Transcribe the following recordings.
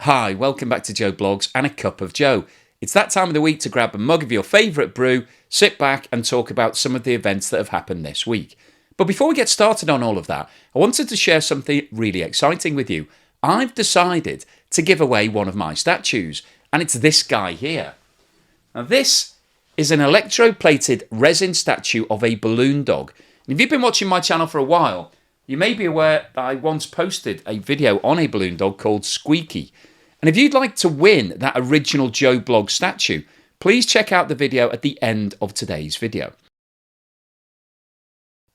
Hi, welcome back to Joe Blogs and a Cup of Joe. It's that time of the week to grab a mug of your favourite brew, sit back and talk about some of the events that have happened this week. But before we get started on all of that, I wanted to share something really exciting with you. I've decided to give away one of my statues, and it's this guy here. Now this is an electroplated resin statue of a balloon dog. And if you've been watching my channel for a while, you may be aware that I once posted a video on a balloon dog called Squeaky. And if you'd like to win that original Joe Blog statue, please check out the video at the end of today's video.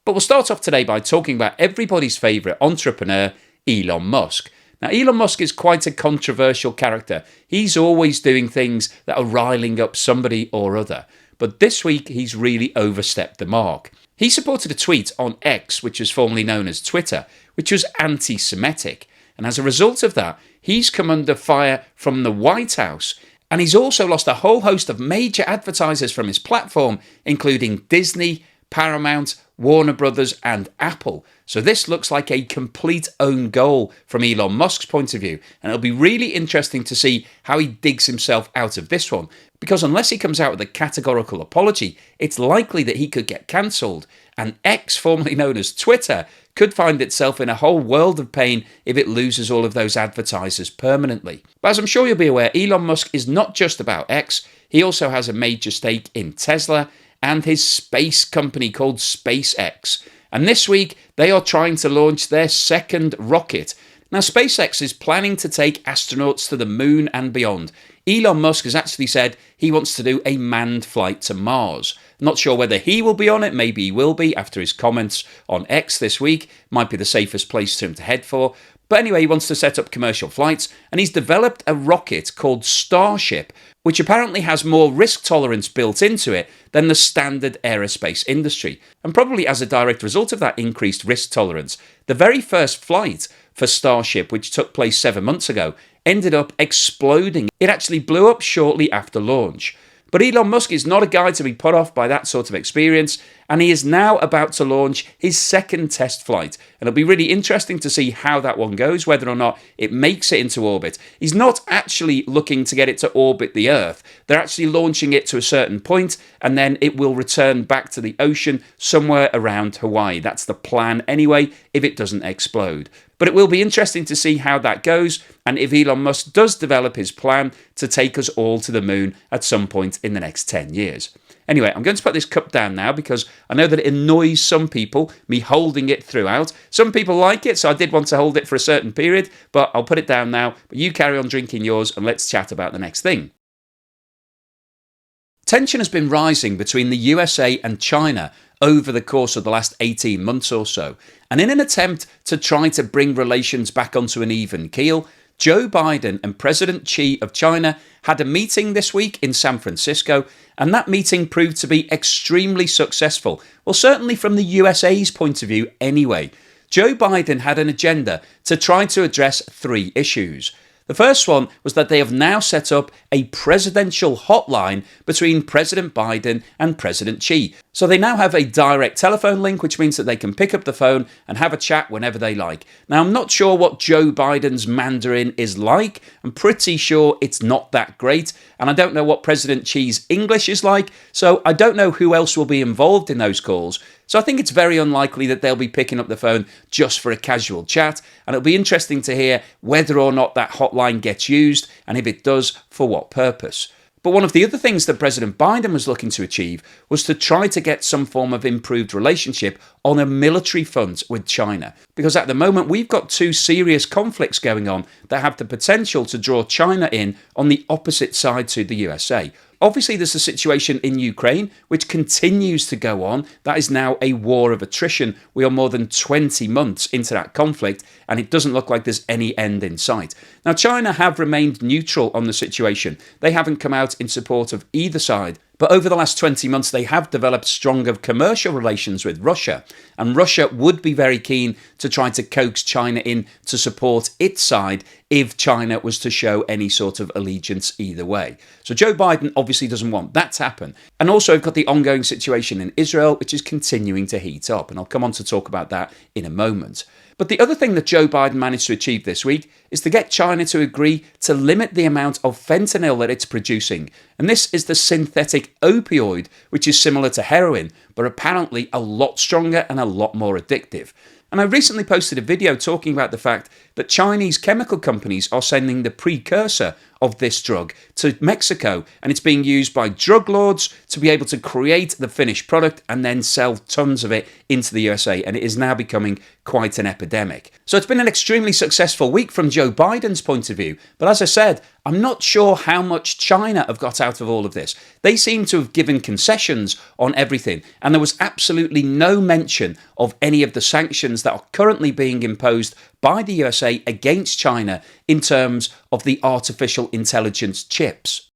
But we'll start off today by talking about everybody's favourite entrepreneur, Elon Musk. Now, Elon Musk is quite a controversial character. He's always doing things that are riling up somebody or other. But this week, he's really overstepped the mark. He supported a tweet on X, which was formerly known as Twitter, which was anti-Semitic. And as a result of that, he's come under fire from the White House. And he's also lost a whole host of major advertisers from his platform, including Disney, Paramount, Warner Brothers and Apple. So this looks like a complete own goal from Elon Musk's point of view. And it'll be really interesting to see how he digs himself out of this one. Because unless he comes out with a categorical apology, it's likely that he could get cancelled. And X, formerly known as Twitter, could find itself in a whole world of pain if it loses all of those advertisers permanently. But as I'm sure you'll be aware, Elon Musk is not just about X. He also has a major stake in Tesla and his space company called SpaceX. And this week, they are trying to launch their second rocket. Now, SpaceX is planning to take astronauts to the moon and beyond. Elon Musk has actually said he wants to do a manned flight to Mars. Not sure whether he will be on it, maybe he will be after his comments on X this week. Might be the safest place for him to head for. But anyway, he wants to set up commercial flights, and he's developed a rocket called Starship, which apparently has more risk tolerance built into it than the standard aerospace industry. And probably as a direct result of that increased risk tolerance, the very first flight for Starship, which took place 7 months ago, ended up exploding. It actually blew up shortly after launch. But Elon Musk is not a guy to be put off by that sort of experience, and he is now about to launch his second test flight. And it'll be really interesting to see how that one goes, whether or not it makes it into orbit. He's not actually looking to get it to orbit the Earth. They're actually launching it to a certain point, and then it will return back to the ocean somewhere around Hawaii. That's the plan anyway, if it doesn't explode. But it will be interesting to see how that goes, and if Elon Musk does develop his plan to take us all to the moon at some point in the next 10 years. Anyway, I'm going to put this cup down now because I know that it annoys some people, me holding it throughout. Some people like it, so I did want to hold it for a certain period, but I'll put it down now. But you carry on drinking yours and let's chat about the next thing. Tension has been rising between the USA and China over the course of the last 18 months or so. And in an attempt to try to bring relations back onto an even keel, Joe Biden and President Xi of China had a meeting this week in San Francisco, and that meeting proved to be extremely successful. Well, certainly from the USA's point of view anyway. Joe Biden had an agenda to try to address 3 issues. The first one was that they have now set up a presidential hotline between President Biden and President Xi. So they now have a direct telephone link, which means that they can pick up the phone and have a chat whenever they like. Now, I'm not sure what Joe Biden's Mandarin is like. I'm pretty sure it's not that great. And I don't know what President Xi's English is like. So I don't know who else will be involved in those calls. So I think it's very unlikely that they'll be picking up the phone just for a casual chat. And it'll be interesting to hear whether or not that hotline gets used, and if it does, for what purpose. But one of the other things that President Biden was looking to achieve was to try to get some form of improved relationship on a military front with China. Because at the moment, we've got 2 serious conflicts going on that have the potential to draw China in on the opposite side to the USA. Obviously, there's the situation in Ukraine, which continues to go on. That is now a war of attrition. We are more than 20 months into that conflict, and it doesn't look like there's any end in sight. Now, China have remained neutral on the situation. They haven't come out in support of either side. But over the last 20 months, they have developed stronger commercial relations with Russia. And Russia would be very keen to try to coax China in to support its side if China was to show any sort of allegiance either way. So Joe Biden obviously doesn't want that to happen. And also we've got the ongoing situation in Israel, which is continuing to heat up. And I'll come on to talk about that in a moment. But the other thing that Joe Biden managed to achieve this week is to get China to agree to limit the amount of fentanyl that it's producing. And this is the synthetic opioid, which is similar to heroin, but apparently a lot stronger and a lot more addictive. And I recently posted a video talking about the fact that Chinese chemical companies are sending the precursor of this drug to Mexico, and it's being used by drug lords to be able to create the finished product and then sell tons of it into the USA, and it is now becoming quite an epidemic. So it's been an extremely successful week from Joe Biden's point of view, but as I said, I'm not sure how much China have got out of all of this. They seem to have given concessions on everything, and there was absolutely no mention of any of the sanctions that are currently being imposed by the USA against China in terms of the artificial intelligence chips.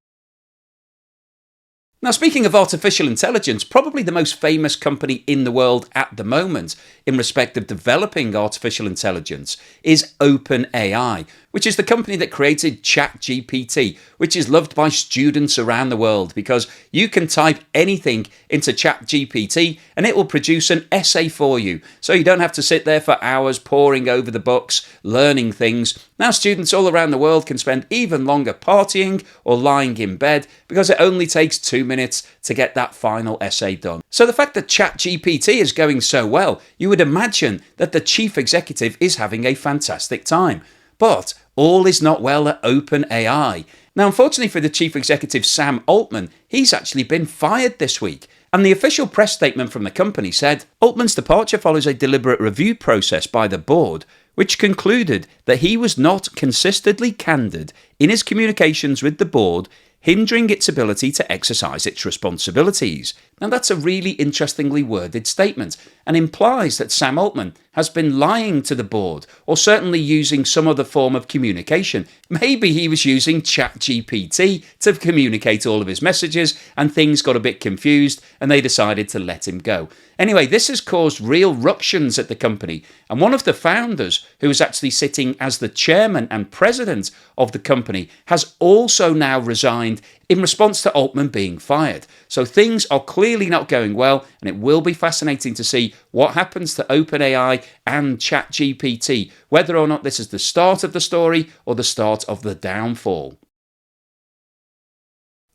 Now, speaking of artificial intelligence, probably the most famous company in the world at the moment in respect of developing artificial intelligence is OpenAI, which is the company that created ChatGPT, which is loved by students around the world because you can type anything into ChatGPT and it will produce an essay for you. So you don't have to sit there for hours poring over the books, learning things. Now students all around the world can spend even longer partying or lying in bed because it only takes 2 minutes to get that final essay done. So the fact that ChatGPT is going so well, you would imagine that the chief executive is having a fantastic time. But all is not well at OpenAI. Now, unfortunately for the chief executive, Sam Altman, he's actually been fired this week. And the official press statement from the company said, Altman's departure follows a deliberate review process by the board, which concluded that he was not consistently candid in his communications with the board, hindering its ability to exercise its responsibilities. Now that's a really interestingly worded statement and implies that Sam Altman has been lying to the board or certainly using some other form of communication. Maybe he was using ChatGPT to communicate all of his messages and things got a bit confused and they decided to let him go. Anyway, this has caused real ructions at the company, and one of the founders, who is actually sitting as the chairman and president of the company, has also now resigned in response to Altman being fired. So things are clearly not going well, and it will be fascinating to see what happens to OpenAI and ChatGPT, whether or not this is the start of the story or the start of the downfall.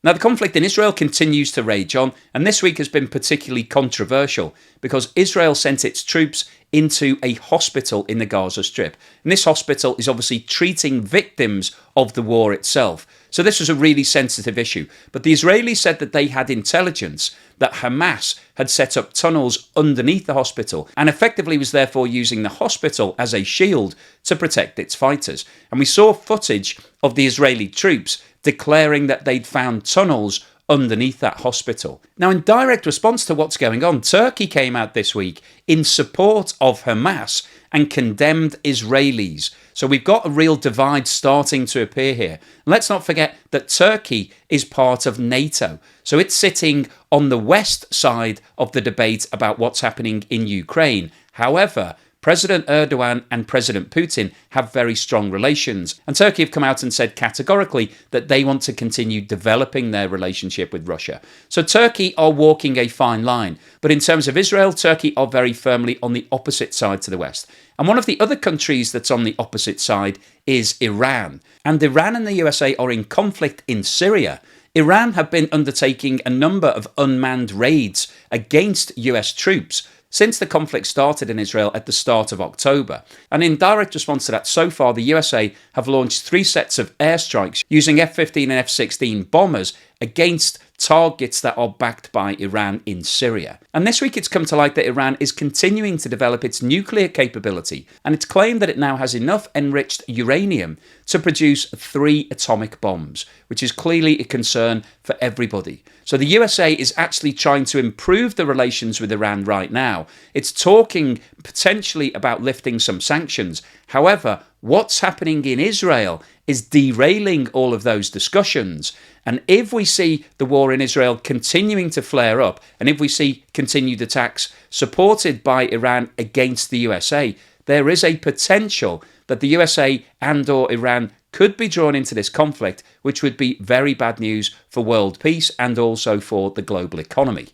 Now, the conflict in Israel continues to rage on, and this week has been particularly controversial because Israel sent its troops into a hospital in the Gaza Strip. And this hospital is obviously treating victims of the war itself. So this was a really sensitive issue. But the Israelis said that they had intelligence that Hamas had set up tunnels underneath the hospital and effectively was therefore using the hospital as a shield to protect its fighters. And we saw footage of the Israeli troops declaring that they'd found tunnels underneath that hospital. Now, in direct response to what's going on, Turkey came out this week in support of Hamas and condemned Israelis. So we've got a real divide starting to appear here. And let's not forget that Turkey is part of NATO. So it's sitting on the west side of the debate about what's happening in Ukraine. However, President Erdogan and President Putin have very strong relations, and Turkey have come out and said categorically that they want to continue developing their relationship with Russia. So Turkey are walking a fine line, but in terms of Israel, Turkey are very firmly on the opposite side to the West. And one of the other countries that's on the opposite side is Iran. And Iran and the USA are in conflict in Syria. Iran have been undertaking a number of unmanned raids against US troops since the conflict started in Israel at the start of October. And in direct response to that, so far the USA have launched 3 sets of airstrikes using F-15 and F-16 bombers against targets that are backed by Iran in Syria. And this week it's come to light that Iran is continuing to develop its nuclear capability, and it's claimed that it now has enough enriched uranium to produce 3 atomic bombs, which is clearly a concern for everybody. So the USA is actually trying to improve the relations with Iran right now. It's talking potentially about lifting some sanctions. However, what's happening in Israel is derailing all of those discussions. And if we see the war in Israel continuing to flare up, and if we see continued attacks supported by Iran against the USA, there is a potential that the USA and or Iran could be drawn into this conflict, which would be very bad news for world peace and also for the global economy.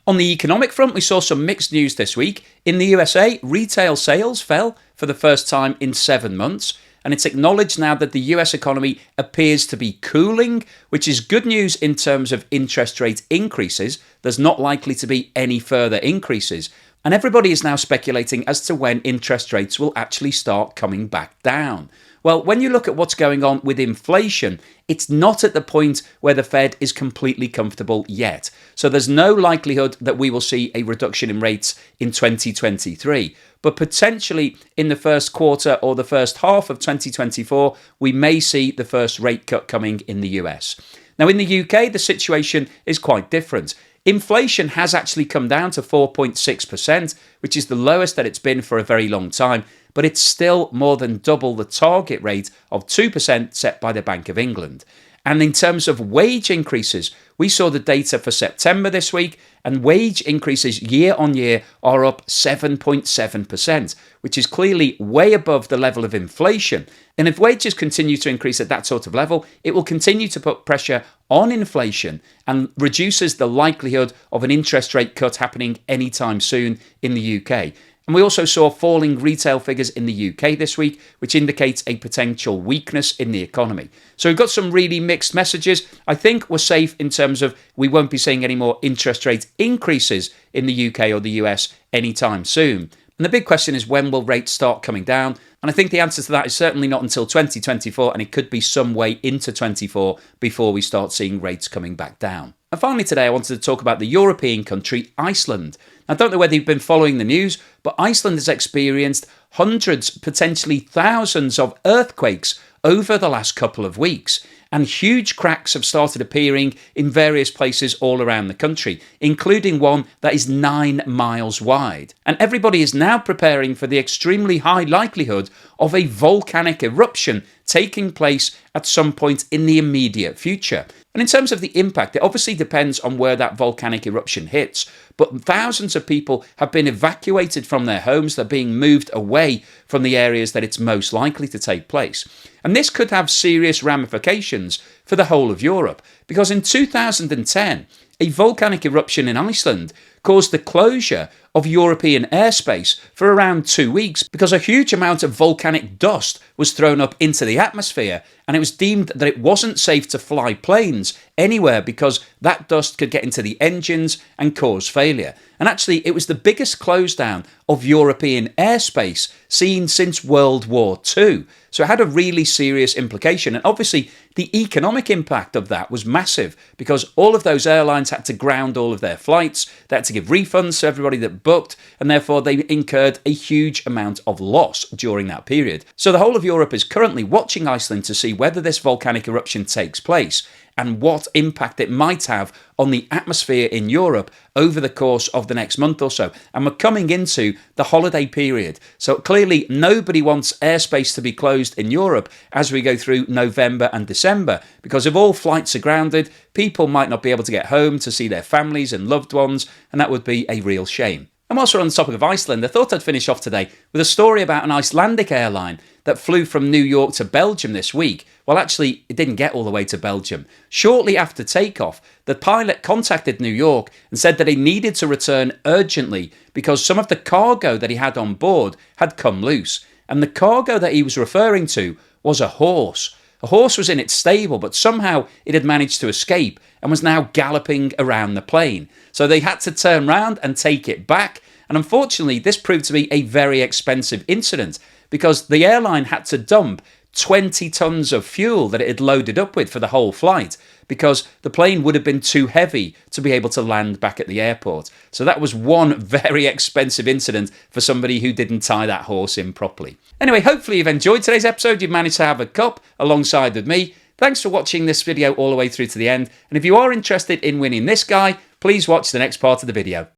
On the economic front, we saw some mixed news this week. In the USA, retail sales fell for the first time in 7 months, and it's acknowledged now that the US economy appears to be cooling, which is good news in terms of interest rate increases. There's not likely to be any further increases. And everybody is now speculating as to when interest rates will actually start coming back down. Well, when you look at what's going on with inflation, it's not at the point where the Fed is completely comfortable yet. So there's no likelihood that we will see a reduction in rates in 2023. But potentially in the first quarter or the first half of 2024, we may see the first rate cut coming in the US. Now, in the UK, the situation is quite different. Inflation has actually come down to 4.6%, which is the lowest that it's been for a very long time, but it's still more than double the target rate of 2% set by the Bank of England. And in terms of wage increases, we saw the data for September this week, and wage increases year on year are up 7.7%, which is clearly way above the level of inflation. And if wages continue to increase at that sort of level, it will continue to put pressure on inflation and reduces the likelihood of an interest rate cut happening anytime soon in the UK. And we also saw falling retail figures in the UK this week, which indicates a potential weakness in the economy. So we've got some really mixed messages. I think we're safe in terms of we won't be seeing any more interest rate increases in the UK or the US anytime soon. And the big question is, when will rates start coming down? And I think the answer to that is certainly not until 2024, and it could be some way into 24 before we start seeing rates coming back down. And finally today, I wanted to talk about the European country Iceland. I don't know whether you've been following the news, but Iceland has experienced hundreds, potentially thousands of earthquakes over the last couple of weeks. And huge cracks have started appearing in various places all around the country, including one that is 9 miles wide. And everybody is now preparing for the extremely high likelihood of a volcanic eruption taking place at some point in the immediate future. And in terms of the impact, it obviously depends on where that volcanic eruption hits, but thousands of people have been evacuated from their homes. They're being moved away from the areas that it's most likely to take place. And this could have serious ramifications for the whole of Europe, because in 2010, a volcanic eruption in Iceland caused the closure of European airspace for around 2 weeks because a huge amount of volcanic dust was thrown up into the atmosphere, and it was deemed that it wasn't safe to fly planes anywhere because that dust could get into the engines and cause failure. And actually, it was the biggest close down of European airspace seen since World War II. So it had a really serious implication. And obviously, the economic impact of that was massive because all of those airlines had to ground all of their flights. They had to give refunds to everybody that booked, and therefore they incurred a huge amount of loss during that period. So the whole of Europe is currently watching Iceland to see whether this volcanic eruption takes place and what impact it might have on the atmosphere in Europe over the course of the next month or so. And we're coming into the holiday period. So clearly nobody wants airspace to be closed in Europe as we go through November and December, because if all flights are grounded, people might not be able to get home to see their families and loved ones, and that would be a real shame. And whilst we're on the topic of Iceland, I thought I'd finish off today with a story about an Icelandic airline that flew from New York to Belgium this week. Well, actually, it didn't get all the way to Belgium. Shortly after takeoff, the pilot contacted New York and said that he needed to return urgently because some of the cargo that he had on board had come loose. And the cargo that he was referring to was a horse. A horse was in its stable, but somehow it had managed to escape and was now galloping around the plane. So they had to turn round and take it back. And unfortunately, this proved to be a very expensive incident because the airline had to dump 20 tons of fuel that it had loaded up with for the whole flight because the plane would have been too heavy to be able to land back at the airport. So that was one very expensive incident for somebody who didn't tie that horse in properly. Anyway, hopefully you've enjoyed today's episode. You've managed to have a cup alongside with me. Thanks for watching this video all the way through to the end. And if you are interested in winning this guy, please watch the next part of the video.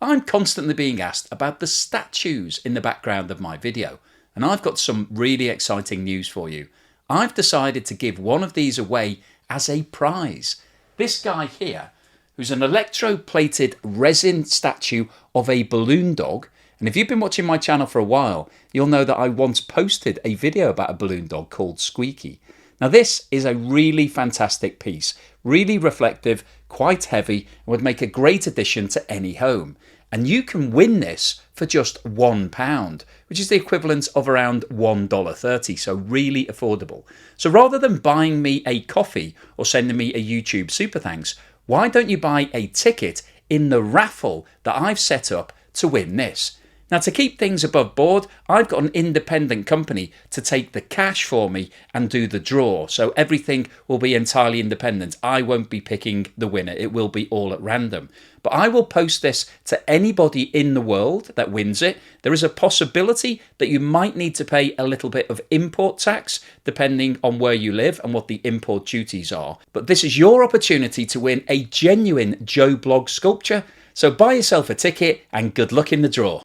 I'm constantly being asked about the statues in the background of my video, and I've got some really exciting news for you. I've decided to give one of these away as a prize. This guy here, who's an electroplated resin statue of a balloon dog, and if you've been watching my channel for a while, you'll know that I once posted a video about a balloon dog called Squeaky. Now this is a really fantastic piece, really reflective, quite heavy, and would make a great addition to any home. And you can win this for just £1, which is the equivalent of around $1.30, so really affordable. So rather than buying me a coffee or sending me a YouTube super thanks, why don't you buy a ticket in the raffle that I've set up to win this? Now, to keep things above board, I've got an independent company to take the cash for me and do the draw. So everything will be entirely independent. I won't be picking the winner. It will be all at random. But I will post this to anybody in the world that wins it. There is a possibility that you might need to pay a little bit of import tax, depending on where you live and what the import duties are. But this is your opportunity to win a genuine Joe Bloggs sculpture. So buy yourself a ticket and good luck in the draw.